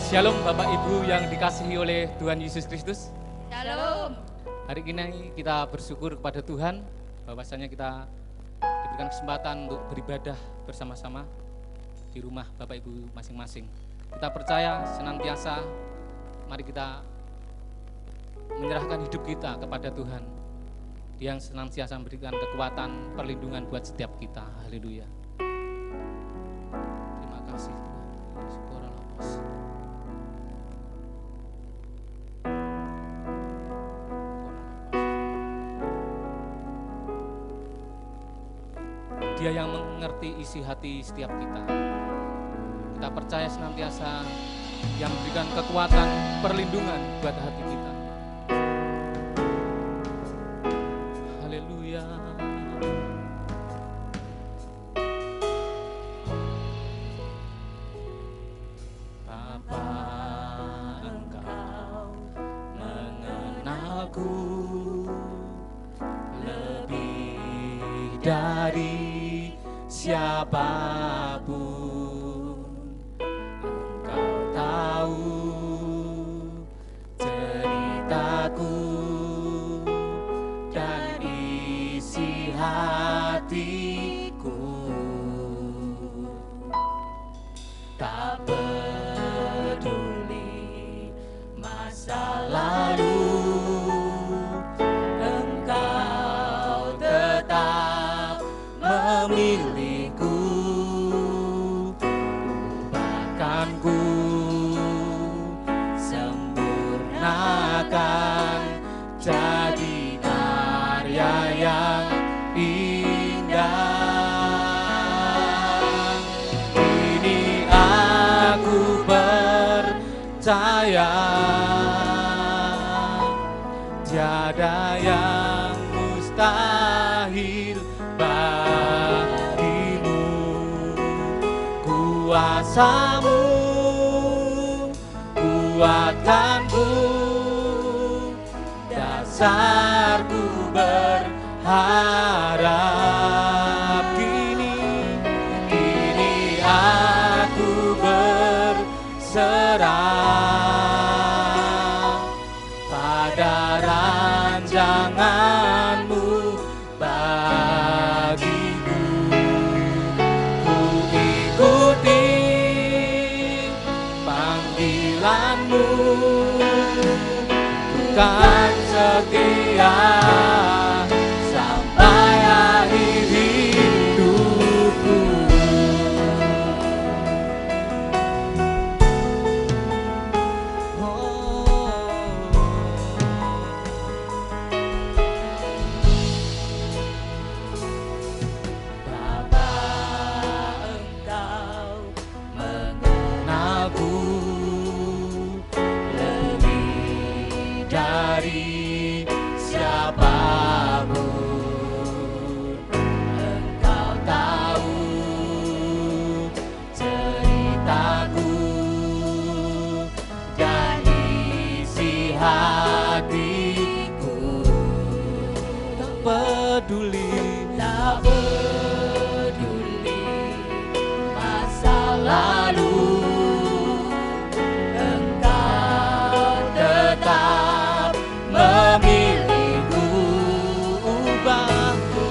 Shalom Bapak Ibu yang dikasihi oleh Tuhan Yesus Kristus. Shalom. Hari ini kita bersyukur kepada Tuhan bahwasanya kita diberikan kesempatan untuk beribadah bersama-sama di rumah Bapak Ibu masing-masing. Kita percaya senantiasa mari kita menyerahkan hidup kita kepada Tuhan. Dia yang senantiasa memberikan kekuatan, perlindungan buat setiap kita. Haleluya. Terima kasih Tuhan. Dia yang mengerti isi hati setiap kita. Kita percaya senantiasa yang memberikan kekuatan, perlindungan buat hati kita. Haleluya. Bapa, Engkau mengenalku lebih dari siapapun. Engkau tahu ceritaku dan isi hatiku. Tak peduli masa lalu, Engkau tetap memilihku. Ubahkanku, sempurnakan jadi karya yang indah. Ini aku percaya, tiada yang mustahil bagimu. Kuasamu kuatkanku, dasarku berharap. Kini aku berserah pada rancangan-Mu bagiku. Ku ikuti panggilan-Mu, bukan setia sampai akhir hidupku. Bapa, Engkau mengenalku lebih dari siapapun. Engkau tahu ceritaku dan isi hatiku. Tak peduli masa lalu, Engkau tetap memilihku. Ubahkanku,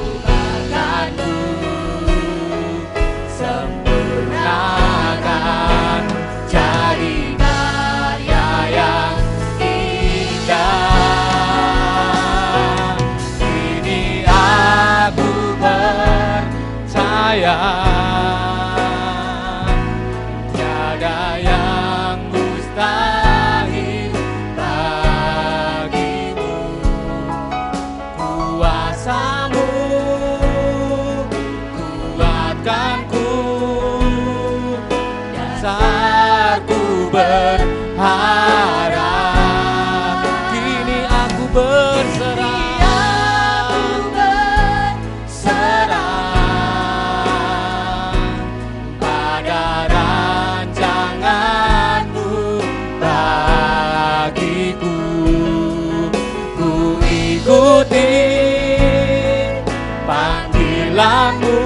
sempurnakan jadi karya yang indah. Kini aku percaya, tiada yang mustahil bagimu. Kuasamu kuatkanku, dasarku berharap. Kini aku berserah pada rancangan-Mu bagiku. Ku ikuti panggilan-Mu,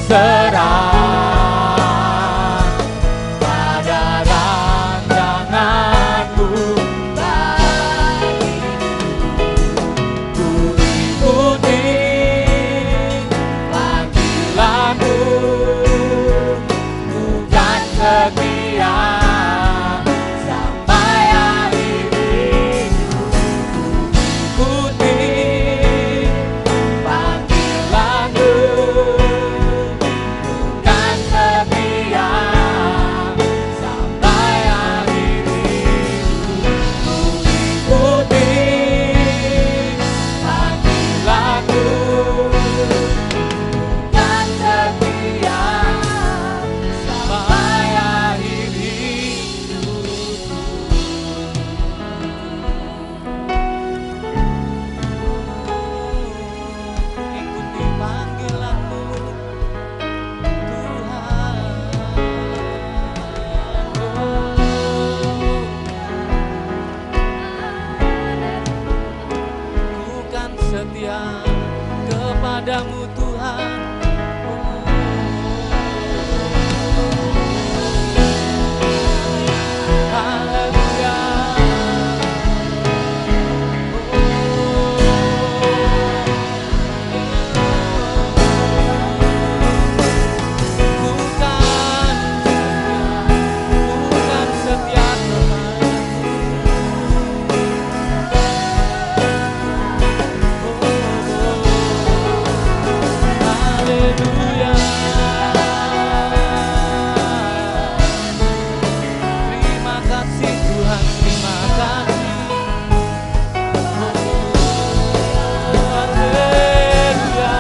berserah pada rancangan-Mu bagiku. Ku ikuti panggilan-Mu, bukan setia sampai akhir hidup. Ku ikuti panggilan-Mu, bukan setia sampai akhir hidup. Ku ikuti panggilan-Mu, bukan setia sampai akhir hidupku. Ikuti panggilan-Mu, Tuhan. Bukan setia kepadamu, Tuhan. Haleluya. Bukan setia Haleluya. Terima kasih Tuhan, terima kasih. Haleluya.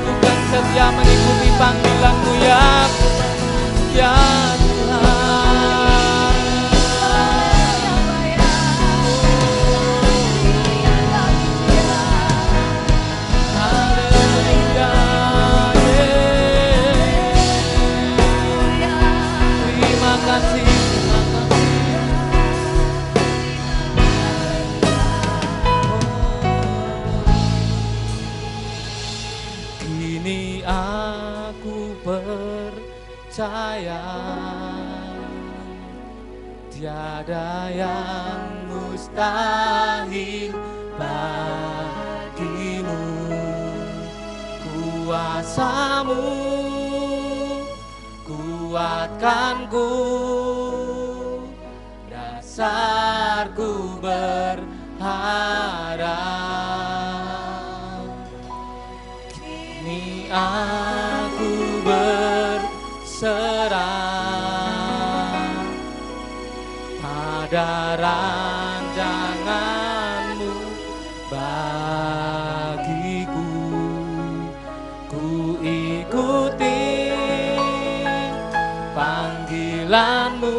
Bukan setia mengikuti panggilan-Mu ya Tuhan. Haleluya. Terima kasih, terima kasih. Kini aku percaya tiada yang mustahil bagimu. Kuasa-Mu kuatkanku, dasarku berharap. Kini aku berserah pada rancangan-Mu bagiku. Ku ikuti panggilan-Mu,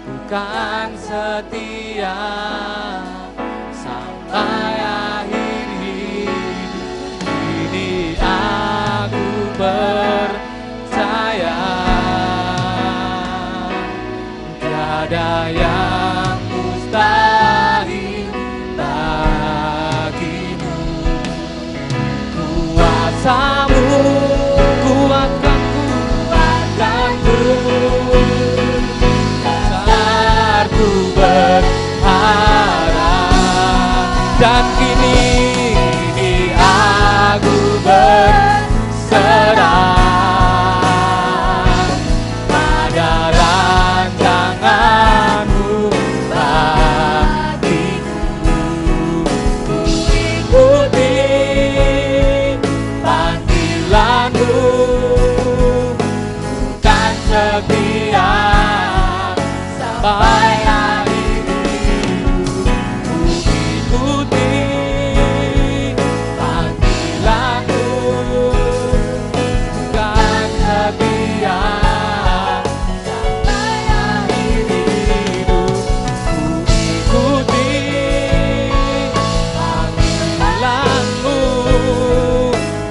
bukan setia sampai akhir hidup. Ini aku percaya tiada yang mustahil bagimu. Kuasa-Mu kuatkanku, dasarku berharap. Dan kini aku berserah pada rancangan-Mu bagiku. Ku ikuti panggilan-Mu, bukan setia sampai akhir hidup. Ku ikuti panggilan-Mu, bukan setia sampai akhir hidup. Ku ikuti panggilan-Mu,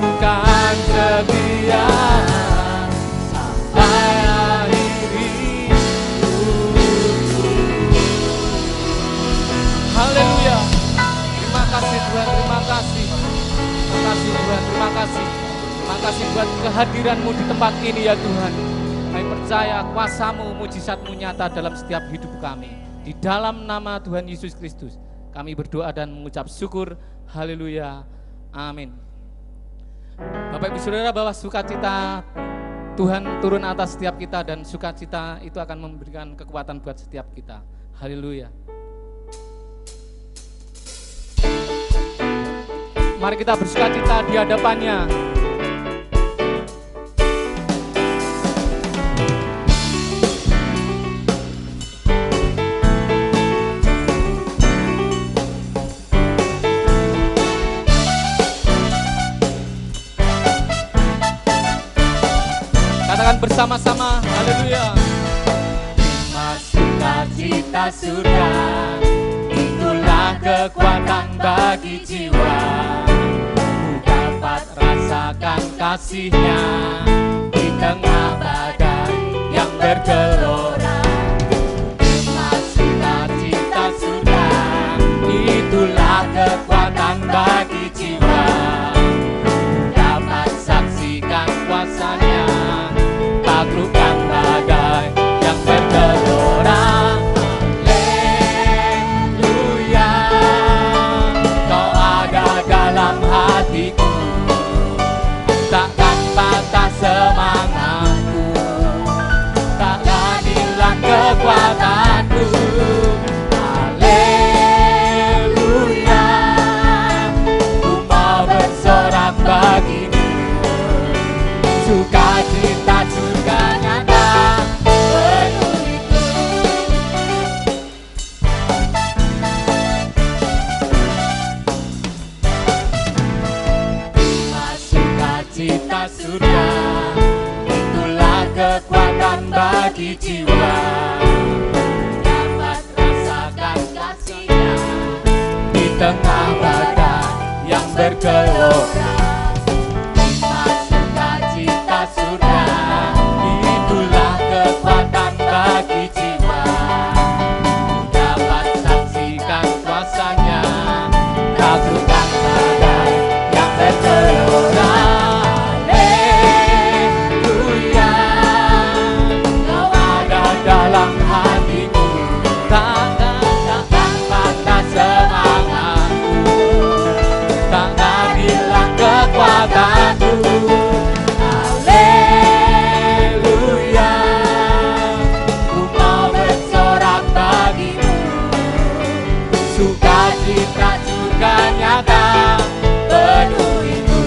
bukan setia sampai akhir hidup. kasih buat kehadiran-Mu di tempat ini ya Tuhan. Kami percaya kuasa-Mu, mujizat-Mu nyata dalam setiap hidup kami. Di dalam nama Tuhan Yesus Kristus kami berdoa dan mengucap syukur. Haleluya, amin. Bapak Ibu Saudara, bahwa sukacita Tuhan turun atas setiap kita, dan sukacita itu akan memberikan kekuatan buat setiap kita. Haleluya. Mari kita bersukacita di hadapannya. Katakan bersama-sama, haleluya. Terima sukacita surga, itulah kekuatan bagi jiwa. Ku dapat rasakan kasih-Nya di tengah badai yang bergelora. Terima sukacita surga, itulah kekuatan bagi jiwa. Ku dapat saksikan kuasa-Nya, taklukkan badai yang bergelora. Haleluya, Kau ada dalam hatiku, takkan patah semangatku, takkan hilang kekuatanku. Haleluya, ku mau bersorak bagimu, sukacita surga nyata penuhiku. Terima sukacita surga, itulah kekuatan bagi jiwa. Dapat rasakan kasih-Nya di tengah badai yang bergelora. Surga, itulah kekuatan bagi jiwa. Dapat saksikan kuasa-Nya, taklukkan badai yang bergelora. Haleluya, Kau ada dalam hatiku, takkan patah semangatku, takkan hilang kekuatanku. Sukacita surga nyata penuhiku.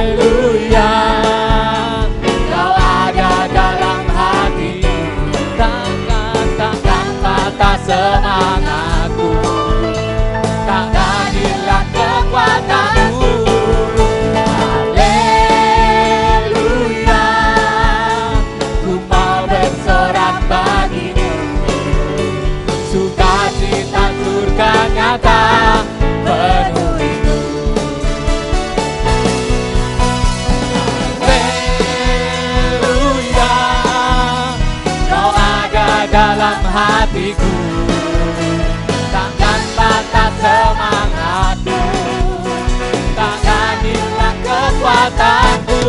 Haleluya, Kau ada dalam hatiku, takkan patah semangatku, takkan hilang kekuatanku. Haleluya, ku mau bersorak bagimu, sukacita surga nyata penuhiku. Haleluya, Kau ada dalam hatiku, takkan patah semangatku, takkan hilang kekuatanku.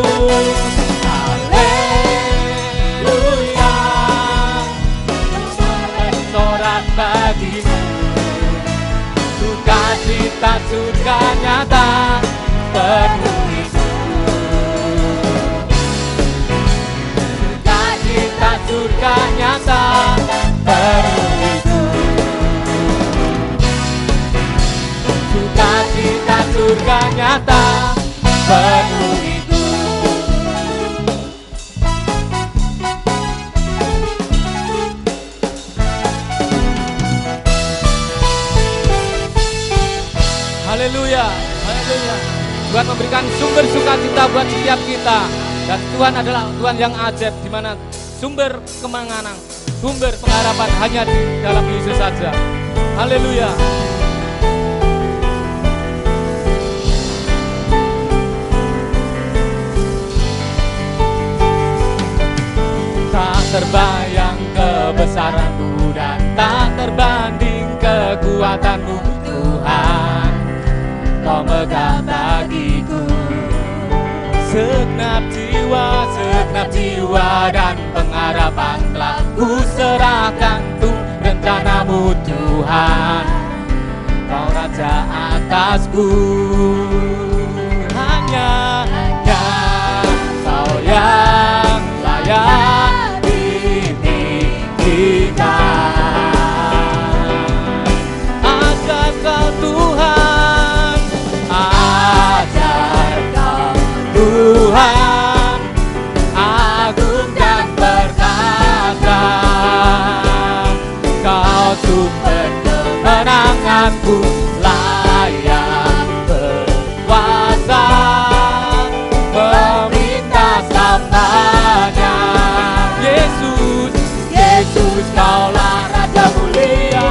Haleluya, bersorak bagimu, sukacita surga nyata penuhiku. Sukacita surga nyata penuhiku. Sukacita surga nyata penuhiku. Haleluya, haleluya. Tuhan memberikan sumber sukacita buat setiap kita. Dan Tuhan adalah Tuhan yang ajaib, di mana sumber kemenangan, sumber pengharapan hanya di dalam Yesus saja. Haleluya. Tak terbayang kebesaran-Mu dan tak terbanding kekuatan-Mu, Tuhan. Kau megah bagiku. Segenap jiwa dan pengharapan telah ku serahkan untuk rencanamu Tuhan. Kau Raja atasku, hanya Kau yang layak ditinggikan. Ajar Kau Tuhan, ajar Kau Tuhan, agung dan perkasa. Kau sumber kemenanganku, layak berkuasa, meminta selamanya. Yesus, Yesus, Kaulah Raja mulia.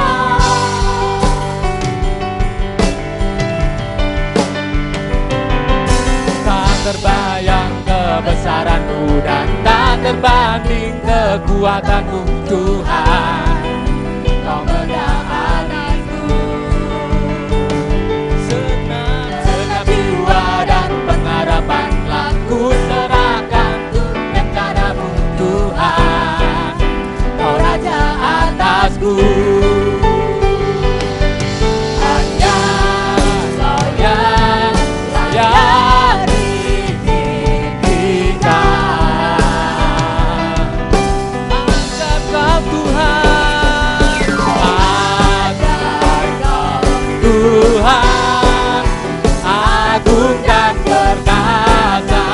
Tak terbayang kebesaranmu dan tak terbanding kekuatanmu Tuhan. Kau megah atasku. Segenap jiwa dan pengharapan telah ku serahkan untuk rencanamu Tuhan. Kau Raja atasku, hanya Kau yang layak ditinggikan. Ajar Kau Tuhan, ajar Kau Tuhan, agung dan perkasa.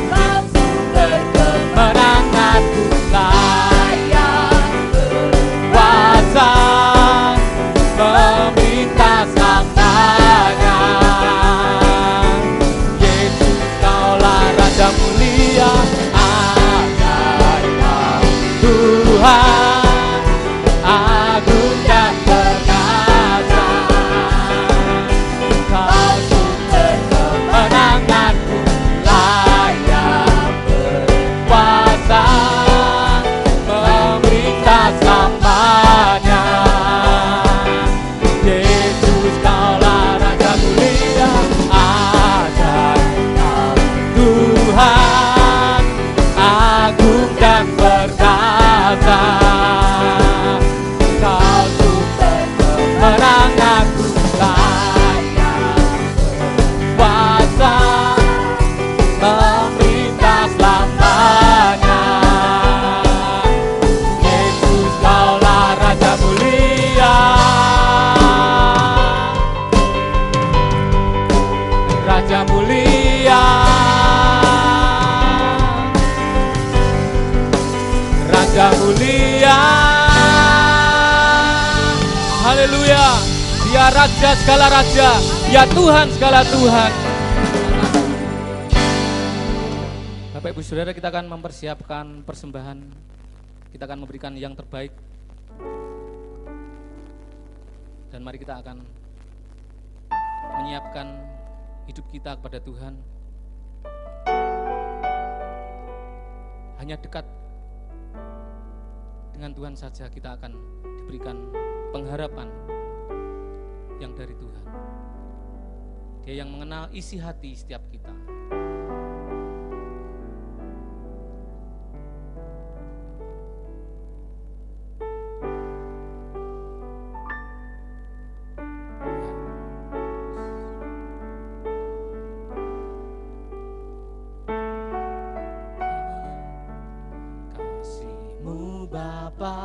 Kau sumber kemenanganku, layak berkuasa, meminta selamanya. Yesus, Kaulah Raja mulia. Ajar Kau Tuhan, agung dan perkasa. Kau sumber kemenanganku, layak berkuasa, meminta selamanya. Yesus, Kaulah Raja mulia. Ajar Kau Tuhan, agung dan perkasa. Kau sumber kemenanganku, layak berkuasa, meminta selamanya. Yesus, Kaulah Raja mulia. Raja mulia, Raja mulia. Haleluya. Dia Raja segala raja, Dia Tuhan segala Tuhan. Bapak Ibu Saudara, kita akan mempersiapkan persembahan. Kita akan memberikan yang terbaik. Dan mari kita akan menyiapkan hidup kita kepada Tuhan. Hanya dekat dengan Tuhan saja kita akan diberikan pengharapan yang dari Tuhan. Dia yang mengenal isi hati setiap kita. Kasih-Mu Bapa,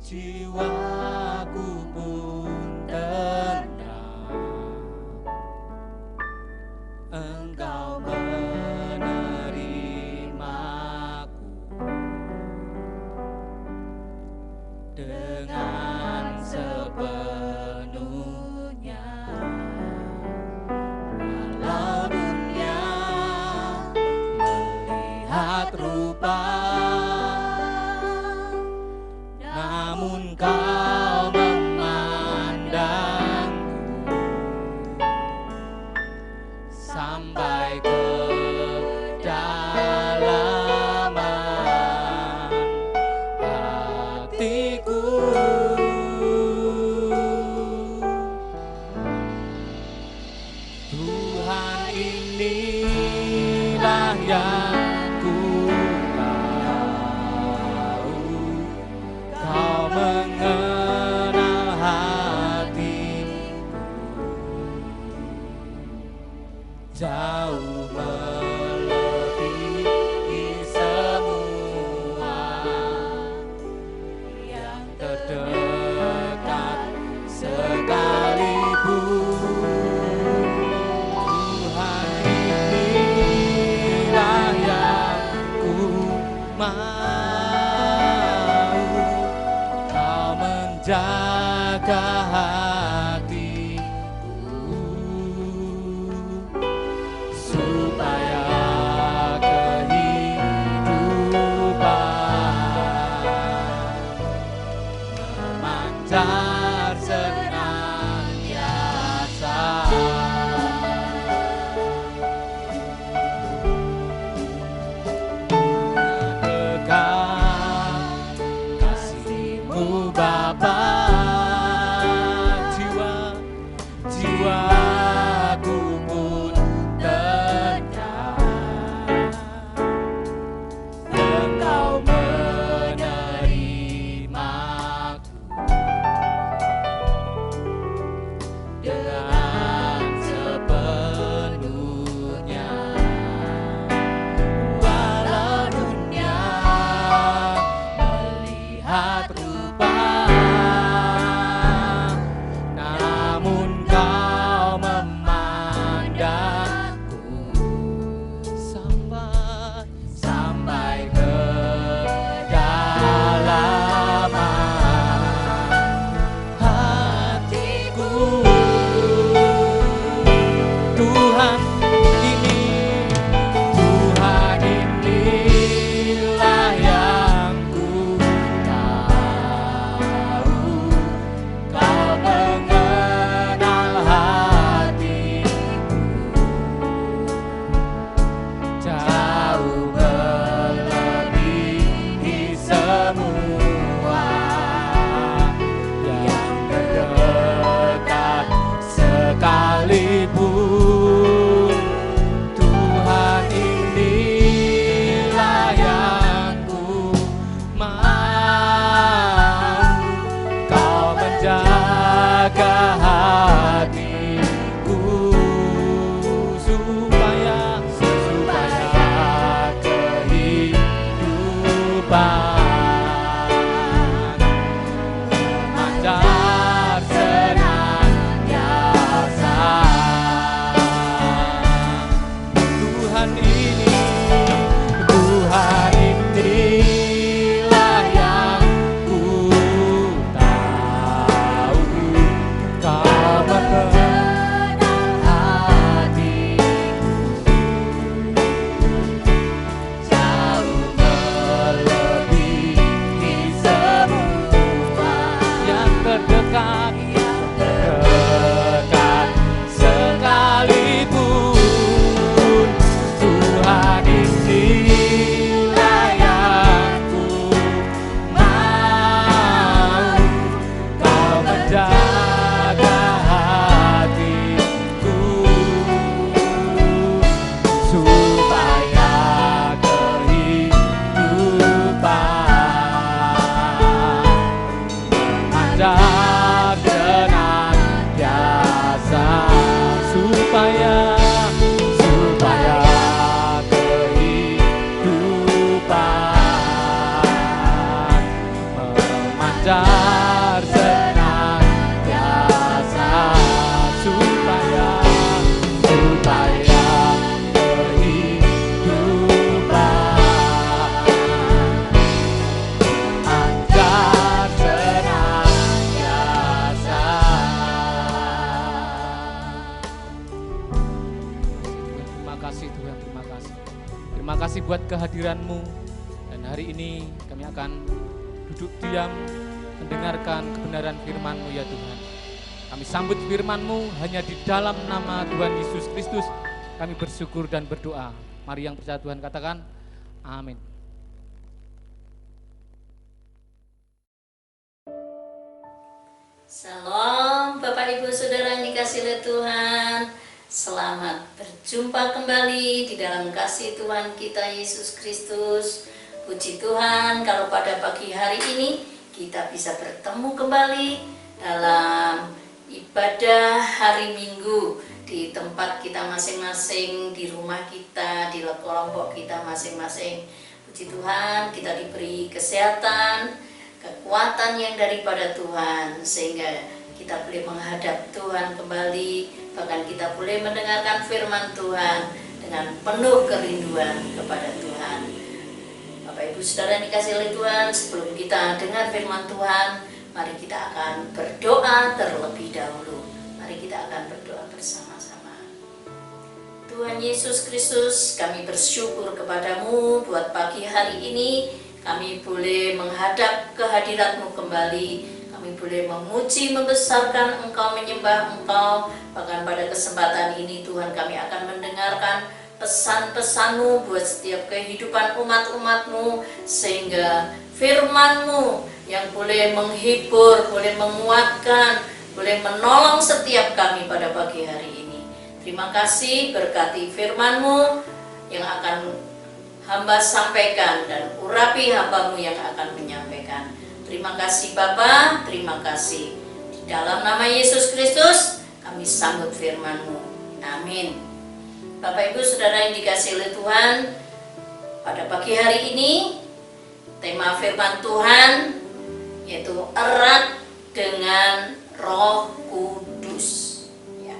jiwaku pun tenang. Engkau menerimaku dengan sepenuhnya. Walau dunia melihat rupa, namun Kau memandangku sampai ke dalaman hatiku. inilah yang ku tahu, Kau mengenal hatiku jauh melebihi semua yang terdekat sekalipun. Tuhan, inilah yang ku mau, Kau menjaga hatiku supaya kehidupan memancar senantiasa. Dekat kasih-Mu Bapa, jiwaku pun tenang. Engkau menerimaku dengan sepenuhnya, walau dunia melihat rupa, namun Kau memandangku sampai kedalaman hatiku. Tuhan, inilah yang ku tahu, Kau mengenal hatiku jauh melebihi semua yang terdekat sekalipun. Tuhan, inilah yang ku mau, Kau menjaga hatiku supaya kehidupan memancar senantiasa. Tuhan, inilah yang ku tahu, Kau mengenal hatiku jauh melebihi semua yang terdekat sekalipun. Tuhan, inilah yang ku mau, Kau menjaga hatiku supaya kehidupan memancar senantiasa, supaya kehidupan memancar senantiasa, supaya kehidupan memancar senantiasa. Terima kasih Tuhan, terima kasih. Terima kasih buat kehadiran-Mu. Dan hari ini kami akan duduk diam mendengarkan kebenaran firman-Mu ya Tuhan. Kami sambut firman-Mu hanya di dalam nama Tuhan Yesus Kristus. Kami bersyukur dan berdoa. Mari yang percaya Tuhan katakan, amin. Salam Bapak Ibu Saudara yang dikasihi oleh Tuhan. Selamat berjumpa kembali di dalam kasih Tuhan kita Yesus Kristus. Puji Tuhan kalau pada pagi hari ini kita bisa bertemu kembali dalam ibadah hari Minggu di tempat kita masing-masing, di rumah kita, di kelompok kita masing-masing. Puji Tuhan kita diberi kesehatan, kekuatan yang daripada Tuhan sehingga kita boleh menghadap Tuhan kembali, bahkan kita boleh mendengarkan firman Tuhan dengan penuh kerinduan kepada Tuhan. Bapak Ibu Saudara yang dikasihi oleh Tuhan, sebelum kita dengar firman Tuhan, mari kita akan berdoa terlebih dahulu. Mari kita akan berdoa bersama-sama. Tuhan Yesus Kristus, kami bersyukur kepadamu buat pagi hari ini kami boleh menghadap kehadirat-Mu kembali. Kami boleh memuji, membesarkan Engkau, menyembah Engkau. Bahkan pada kesempatan ini Tuhan, kami akan mendengarkan pesan-pesan-Mu buat setiap kehidupan umat-umat-Mu, sehingga firman-Mu yang boleh menghibur, boleh menguatkan, boleh menolong setiap kami pada pagi hari ini. Terima kasih, berkati firman-Mu yang akan hamba sampaikan dan urapi hamba-Mu yang akan menyampaikan. Terima kasih Bapa, terima kasih. Di dalam nama Yesus Kristus kami sambut firman-Mu. Amin. Bapak Ibu Saudara yang dikasihi oleh Tuhan, pada pagi hari ini tema firman Tuhan yaitu erat dengan Roh Kudus. Ya.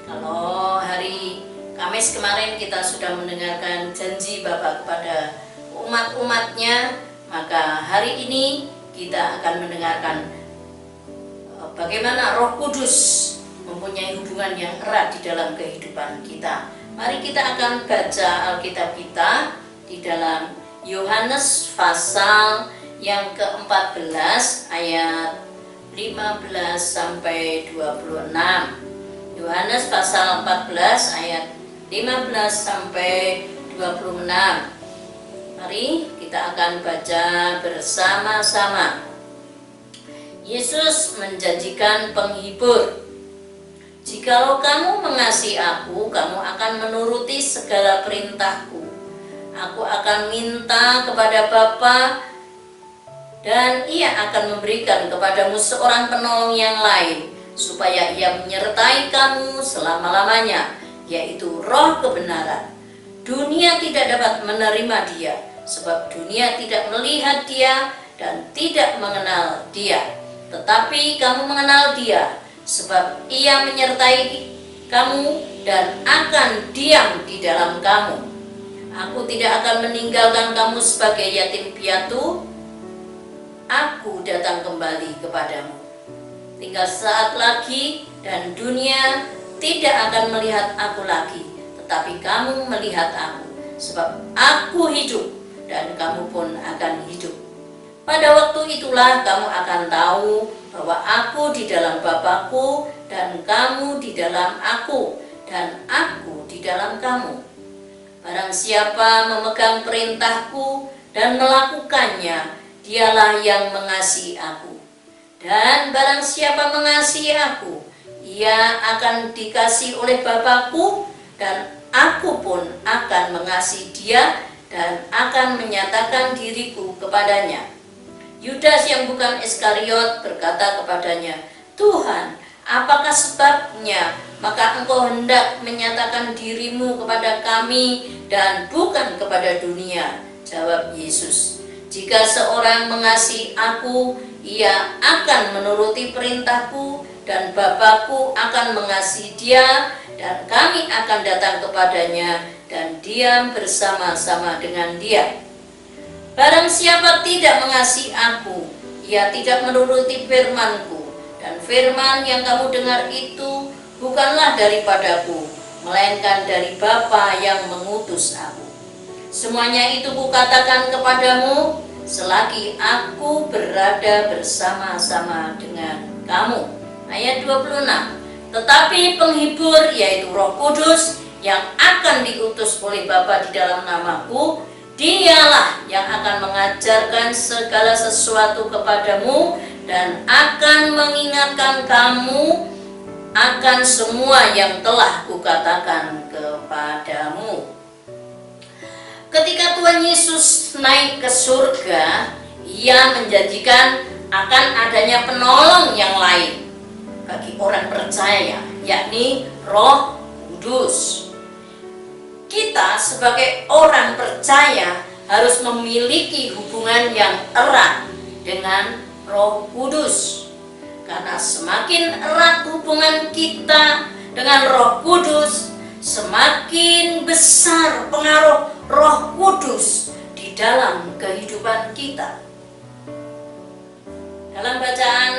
Kalau hari Kamis kemarin kita sudah mendengarkan janji Bapa kepada umat-umatnya, maka hari ini kita akan mendengarkan bagaimana Roh Kudus mempunyai hubungan yang erat di dalam kehidupan kita. Mari kita akan baca Alkitab kita di dalam Yohanes pasal yang ke-14 ayat 15 sampai 26. Yohanes pasal 14 ayat 15 sampai 26. Mari kita akan baca bersama-sama. Yesus menjanjikan penghibur. Jikalau kamu mengasihi aku, kamu akan menuruti segala perintahku. Aku akan minta kepada Bapa, dan Ia akan memberikan kepadamu seorang penolong yang lain, supaya Ia menyertai kamu selama-lamanya, yaitu Roh kebenaran. Dunia tidak dapat menerima Dia, sebab dunia tidak melihat Dia dan tidak mengenal Dia. Tetapi kamu mengenal Dia, sebab Ia menyertai kamu dan akan diam di dalam kamu. Aku tidak akan meninggalkan kamu sebagai yatim piatu. Aku datang kembali kepadamu. Tinggal saat lagi dan dunia tidak akan melihat aku lagi, tetapi kamu melihat aku, sebab aku hidup dan kamu pun akan hidup. Pada waktu itulah kamu akan tahu bahwa aku di dalam Bapa-Ku dan kamu di dalam aku dan aku di dalam kamu. Barang siapa memegang perintahku dan melakukannya, dialah yang mengasihi aku. Dan barang siapa mengasihi aku, ia akan dikasihi oleh Bapa-Ku, dan aku pun akan mengasihi dia dan akan menyatakan diriku kepadanya. Yudas yang bukan Iskariot berkata kepadanya, Tuhan, apakah sebabnya maka engkau hendak menyatakan dirimu kepada kami dan bukan kepada dunia? Jawab Yesus, jika seorang mengasihi aku, ia akan menuruti perintahku, dan Bapa-Ku akan mengasihi dia, dan kami akan datang kepadanya dan diam bersama-sama dengan dia. Barang siapa tidak mengasihi aku, ia tidak menuruti firman-Ku, dan firman yang kamu dengar itu bukanlah daripadaku, melainkan dari Bapa yang mengutus aku. Semuanya itu kukatakan kepadamu selagi aku berada bersama-sama dengan kamu. Ayat 26. Tetapi penghibur, yaitu Roh Kudus, yang akan diutus oleh Bapa di dalam namaku, dialah yang akan mengajarkan segala sesuatu kepadamu dan akan mengingatkan kamu akan semua yang telah kukatakan kepadamu. Ketika Tuhan Yesus naik ke surga, Ia menjanjikan akan adanya penolong yang lain bagi orang percaya, yakni Roh Kudus. Kita sebagai orang percaya harus memiliki hubungan yang erat dengan Roh Kudus. Karena semakin erat hubungan kita dengan Roh Kudus, semakin besar pengaruh Roh Kudus di dalam kehidupan kita. Dalam bacaan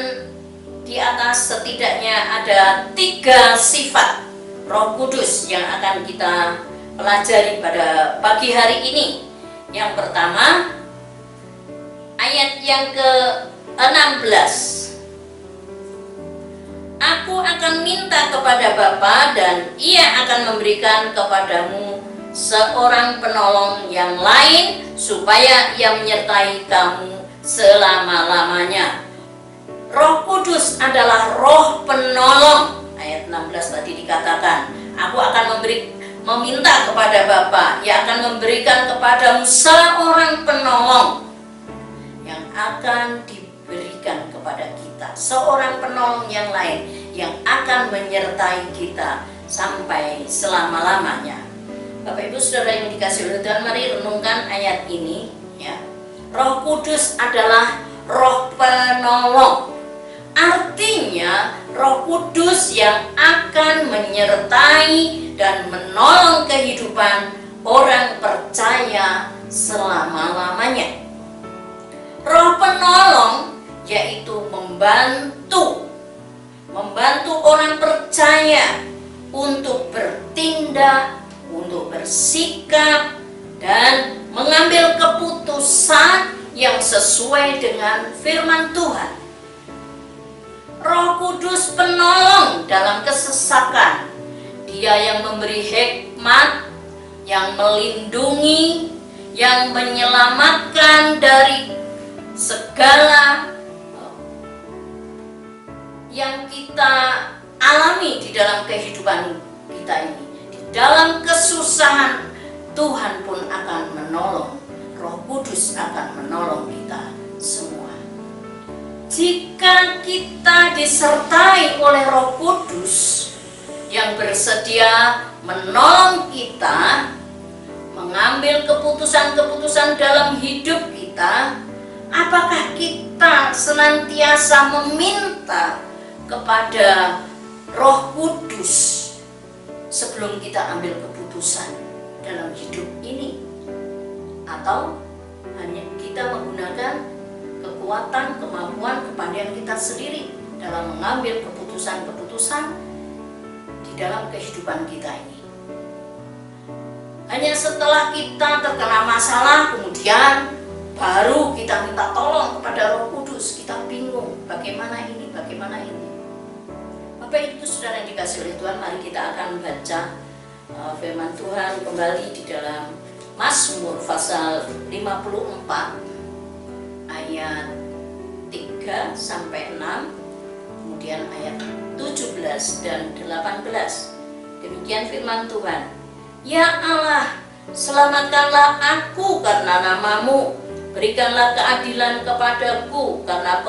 di atas setidaknya ada 3 sifat Roh Kudus yang akan kita pelajari pada pagi hari ini. Yang pertama, ayat yang ke-16. Aku akan minta kepada Bapa dan Ia akan memberikan kepadamu seorang penolong yang lain supaya Ia menyertai kamu selama-lamanya. Roh Kudus adalah roh penolong. Ayat 16 tadi dikatakan, aku akan meminta kepada Bapa, Ia akan memberikan kepadamu seorang penolong yang akan diberikan kepada kita, seorang penolong yang lain yang akan menyertai kita sampai selama-lamanya. Bapak Ibu Saudara yang dikasihi oleh Tuhan, mari renungkan ayat ini ya. Roh Kudus adalah roh penolong. Artinya Roh Kudus yang akan menyertai dan menolong kehidupan orang percaya selama-lamanya. Roh penolong yaitu membantu orang percaya untuk bertindak, untuk bersikap dan mengambil keputusan yang sesuai dengan firman Tuhan. Roh Kudus penolong dalam kesesakan. Dia yang memberi hikmat, yang melindungi, yang menyelamatkan dari segala yang kita alami di dalam kehidupan kita ini. Di dalam kesusahan, Tuhan pun akan menolong. Roh Kudus akan menolong kita semua. Jika kita disertai oleh Roh Kudus yang bersedia menolong kita mengambil keputusan-keputusan dalam hidup kita, apakah kita senantiasa meminta kepada Roh Kudus sebelum kita ambil keputusan dalam hidup ini? Atau hanya kita menggunakan kekuatan, kemampuan, kepandaian kita sendiri dalam mengambil keputusan-keputusan di dalam kehidupan kita ini? Hanya setelah kita terkena masalah, kemudian baru kita minta tolong kepada Roh Kudus. Kita bingung, bagaimana ini, bagaimana ini. Bapak Ibu Saudara yang dikasihi oleh Tuhan, mari kita akan baca firman Tuhan kembali di dalam Mazmur pasal 54 ayat 3 sampai 6, kemudian ayat 17 dan 18. Demikian firman Tuhan. Ya Allah, selamatkanlah aku karena nama-Mu, berikanlah keadilan kepadaku karena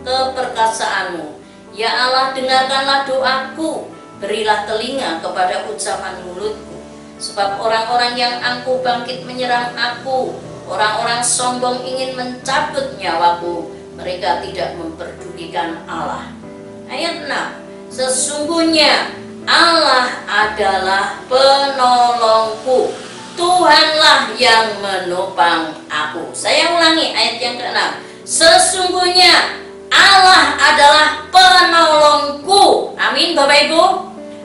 keperkasaanmu. Ya Allah, dengarkanlah doaku, berilah telinga kepada ucapan mulutku. Sebab orang-orang yang angkuh bangkit menyerang aku, orang-orang sombong ingin mencabut nyawaku, mereka tidak memperdulikan Allah. Ayat 6. Sesungguhnya Allah adalah penolongku, Tuhanlah yang menopang aku. Saya ulangi ayat yang ke-6. Sesungguhnya Allah adalah penolongku. Amin Bapak Ibu.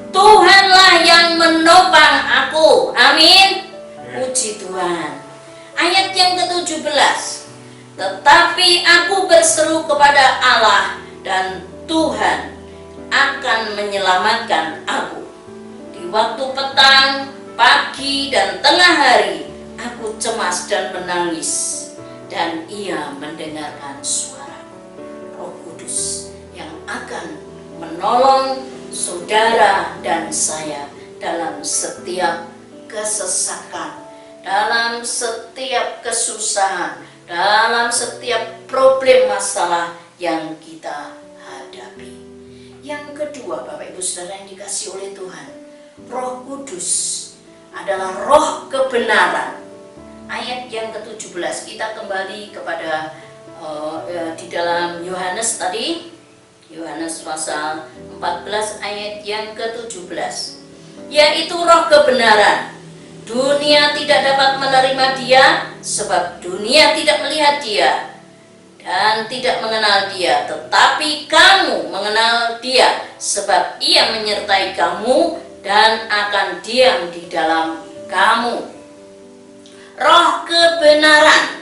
Tuhanlah yang menopang aku. Amin. Puji Tuhan. Ayat yang ke-17. Tetapi aku berseru kepada Allah dan Tuhan akan menyelamatkan aku. Di waktu petang, pagi dan tengah hari aku cemas dan menangis, dan Ia mendengarkan suara. Roh Kudus yang akan menolong saudara dan saya dalam setiap kesesakan, dalam setiap kesusahan, dalam setiap problem masalah yang kita hadapi. Yang kedua, Bapak Ibu Saudara yang dikasihi oleh Tuhan, Roh Kudus adalah roh kebenaran. Ayat yang ke-17, kita kembali kepada di dalam Yohanes tadi, Yohanes pasal 14 ayat yang ke-17, yaitu roh kebenaran. Dunia tidak dapat menerima dia, sebab dunia tidak melihat dia dan tidak mengenal dia. Tetapi kamu mengenal dia, sebab ia menyertai kamu dan akan diam di dalam kamu. Roh kebenaran.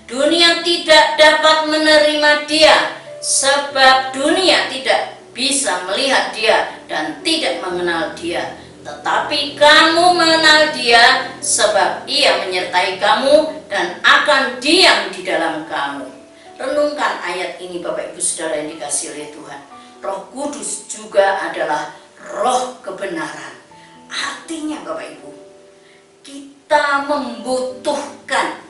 Dunia tidak dapat menerima dia, sebab dunia tidak bisa melihat dia dan tidak mengenal dia. Tetapi kamu mengenal dia, sebab ia menyertai kamu dan akan diam di dalam kamu. Renungkan ayat ini Bapak Ibu Saudara yang dikasihi oleh Tuhan. Roh Kudus juga adalah roh kebenaran. Artinya Bapak Ibu, kita membutuhkan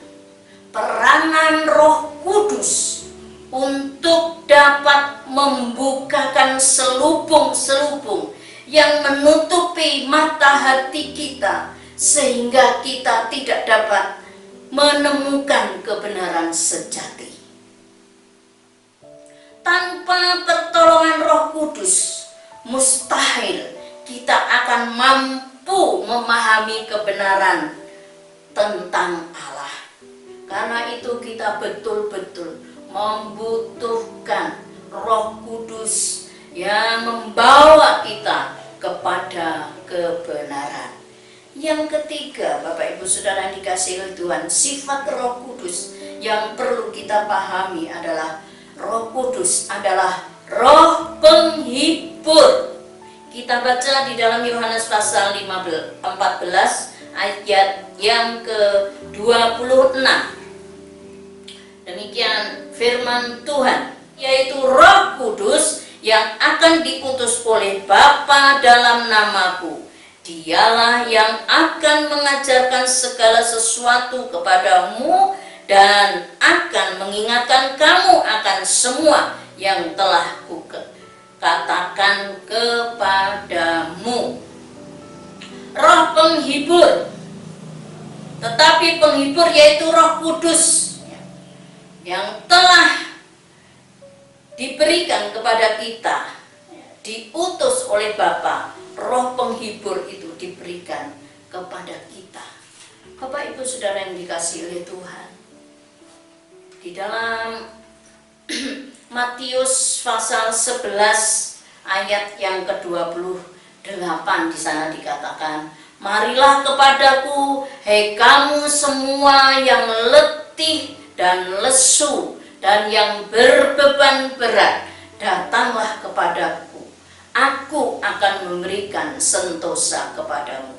peranan Roh Kudus untuk dapat membukakan selubung-selubung yang menutupi mata hati kita, sehingga kita tidak dapat menemukan kebenaran sejati. Tanpa pertolongan Roh Kudus, mustahil kita akan mampu memahami kebenaran tentang Allah. Karena itu kita betul-betul membutuhkan Roh Kudus yang membawa kita kepada kebenaran. Yang ketiga, Bapak Ibu Saudara yang dikasihi oleh Tuhan, sifat Roh Kudus yang perlu kita pahami adalah Roh Kudus adalah roh penghibur. Kita baca di dalam Yohanes pasal 14 ayat yang ke-26. Demikian firman Tuhan, yaitu Roh Kudus yang akan diutus oleh Bapa dalam namaku. Dialah yang akan mengajarkan segala sesuatu kepadamu dan akan mengingatkan kamu akan semua yang telah kukatakan kepadamu. Roh penghibur, tetapi penghibur yaitu Roh Kudus yang telah diberikan kepada kita, diutus oleh Bapa. Roh penghibur itu diberikan kepada kita. Bapak Ibu Saudara yang dikasihi oleh Tuhan, di dalam Matius pasal 11 ayat yang ke-28 di sana dikatakan, marilah kepadaku, hei kamu semua yang letih dan lesu dan yang berbeban berat, datanglah kepadaku, aku akan memberikan sentosa kepadamu.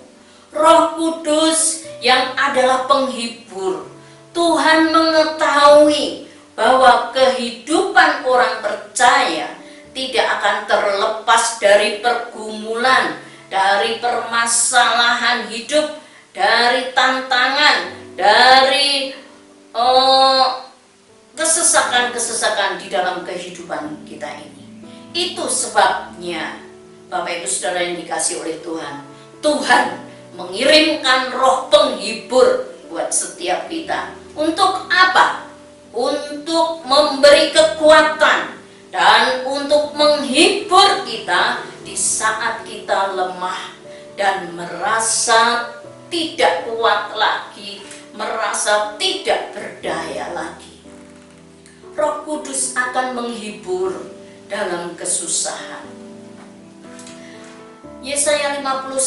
Roh Kudus yang adalah penghibur. Tuhan mengetahui bahwa kehidupan orang percaya tidak akan terlepas dari pergumulan, dari permasalahan hidup, dari tantangan, dari kesesakan-kesesakan di dalam kehidupan kita ini. Itu sebabnya Bapak Ibu Saudara yang dikasihi oleh Tuhan, Tuhan mengirimkan roh penghibur buat setiap kita. Untuk apa? Untuk memberi kekuatan dan untuk menghibur kita di saat kita lemah dan merasa tidak kuat lagi, merasa tidak berdaya lagi. Roh Kudus akan menghibur dalam kesusahan. Yesaya 51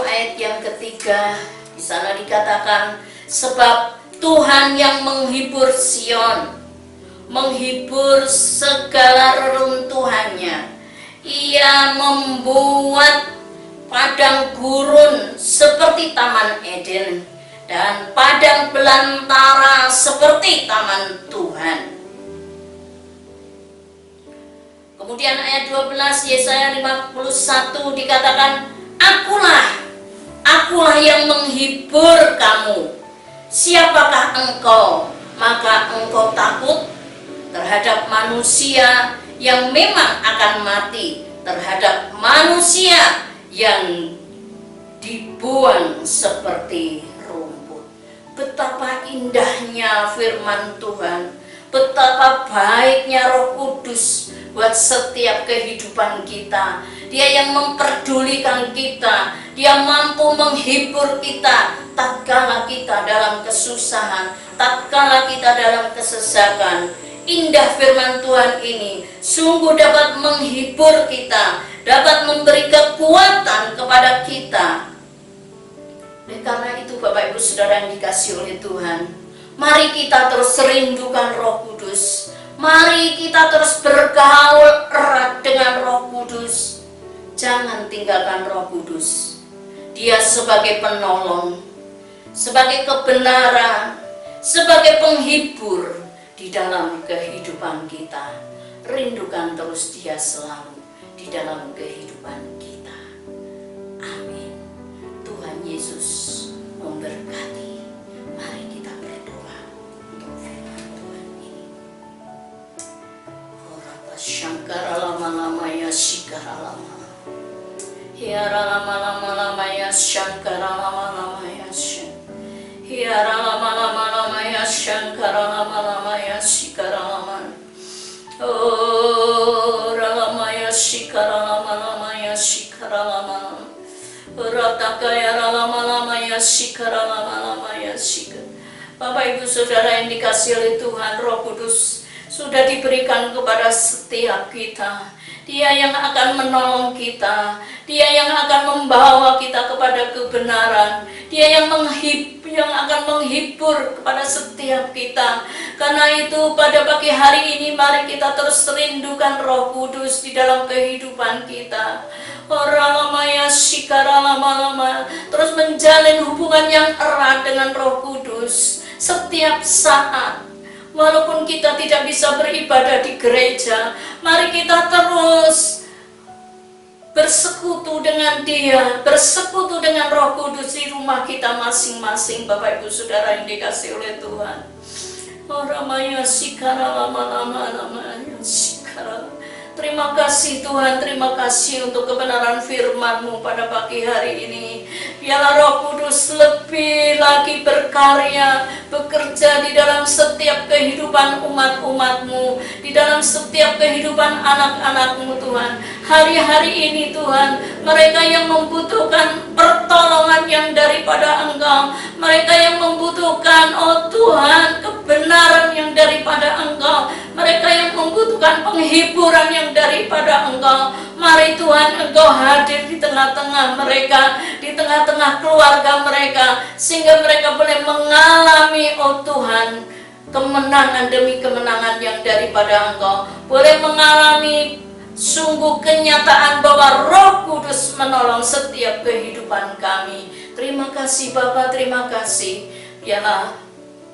ayat yang ketiga, di sana dikatakan, sebab Tuhan yang menghibur Sion, menghibur segala reruntuhannya. Ia membuat padang gurun seperti Taman Eden dan padang belantara seperti taman Tuhan. Kemudian ayat 12 Yesaya 51 dikatakan, Akulah yang menghibur kamu. Siapakah engkau? Maka engkau takut terhadap manusia yang memang akan mati, terhadap manusia yang dibuang seperti rumput. Betapa indahnya firman Tuhan, betapa baiknya Roh Kudus buat setiap kehidupan kita. Dia yang memperdulikan kita, Dia mampu menghibur kita tatkala kita dalam kesusahan, tatkala kita dalam kesesakan. Indah firman Tuhan ini sungguh dapat menghibur kita, dapat memberi kekuatan kepada kita. Oleh karena itu Bapak Ibu Saudara yang dikasihi oleh Tuhan, mari kita terus rindukan Roh Kudus. Mari kita terus bergaul erat dengan Roh Kudus. Jangan tinggalkan Roh Kudus. Dia sebagai penolong, sebagai kebenaran, sebagai penghibur di dalam kehidupan kita. Rindukan terus Dia selalu di dalam kehidupan kita. Amin. Tuhan Yesus memberkati. Mari kita berdoa untuk firman Tuhan ini. Ora shankara lama-lama ya shikara lama. Hiara lama-lama ya shankara lama-lama ya shin. Hiara lama-lama ya shankara lama-lama ya shikara lama. Ora lama ya shikara lama-lama ya shikara lama. Rataka ya lama-lama ya shikara lama-lama ya shikara. Bapak Ibu Saudara yang dikasihi oleh Tuhan, Roh Kudus sudah diberikan kepada setiap kita. Dia yang akan menolong kita, Dia yang akan membawa kita kepada kebenaran, Dia yang akan menghibur kepada setiap kita. Karena itu pada pagi hari ini mari kita terus rindukan Roh Kudus di dalam kehidupan kita. Oralamaya shikara lama-lama, terus menjalin hubungan yang erat dengan Roh Kudus setiap saat. Walaupun kita tidak bisa beribadah di gereja, mari kita terus bersekutu dengan Dia, bersekutu dengan Roh Kudus di rumah kita masing-masing. Bapak Ibu Saudara yang dikasihi oleh Tuhan. Oramaya sikara lama-lama sikara. Terima kasih Tuhan, terima kasih untuk kebenaran firman-Mu pada pagi hari ini. Biarlah Roh Kudus lebih lagi berkarya, bekerja di dalam setiap kehidupan umat-umat-Mu, di dalam setiap kehidupan anak-anak-Mu Tuhan. Hari-hari ini Tuhan, mereka yang membutuhkan pertolongan yang daripada Engkau, mereka yang membutuhkan, oh Tuhan, kebenaran yang daripada Engkau, mereka yang membutuhkan penghiburan yang daripada Engkau. Mari Tuhan, Engkau hadir di tengah-tengah mereka, di tengah-tengah keluarga mereka, sehingga mereka boleh mengalami, oh Tuhan, kemenangan demi kemenangan yang daripada Engkau, boleh mengalami sungguh kenyataan bahwa Roh Kudus menolong setiap kehidupan kami. Terima kasih Bapa, terima kasih. Biarlah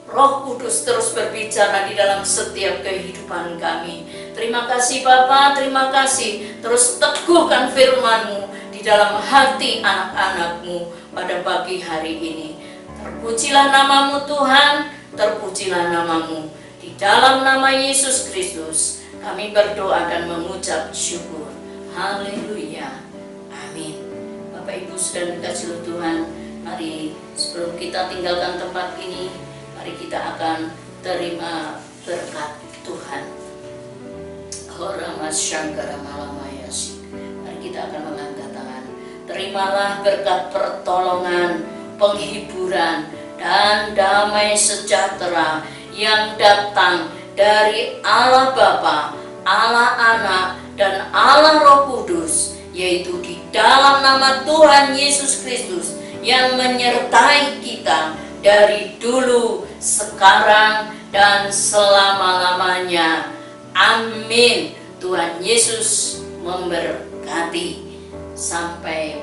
Roh Kudus terus berbicara di dalam setiap kehidupan kami. Terima kasih Bapa, terima kasih. Terus teguhkan firman-Mu di dalam hati anak-anak-Mu pada pagi hari ini. Terpujilah nama-Mu Tuhan, terpujilah nama-Mu. Di dalam nama Yesus Kristus kami berdoa dan mengucap syukur. Haleluya. Amin. Bapak Ibu Saudara dikasihi Tuhan, mari sebelum kita tinggalkan tempat ini, mari kita akan terima berkat Tuhan. Mari kita akan mengangkat tangan. Terimalah berkat pertolongan, penghiburan, dan damai sejahtera yang datang dari Allah Bapa, Allah Anak, dan Allah Roh Kudus, yaitu di dalam nama Tuhan Yesus Kristus yang menyertai kita dari dulu, sekarang, dan selama-lamanya. Amin. Tuhan Yesus memberkati. Sampai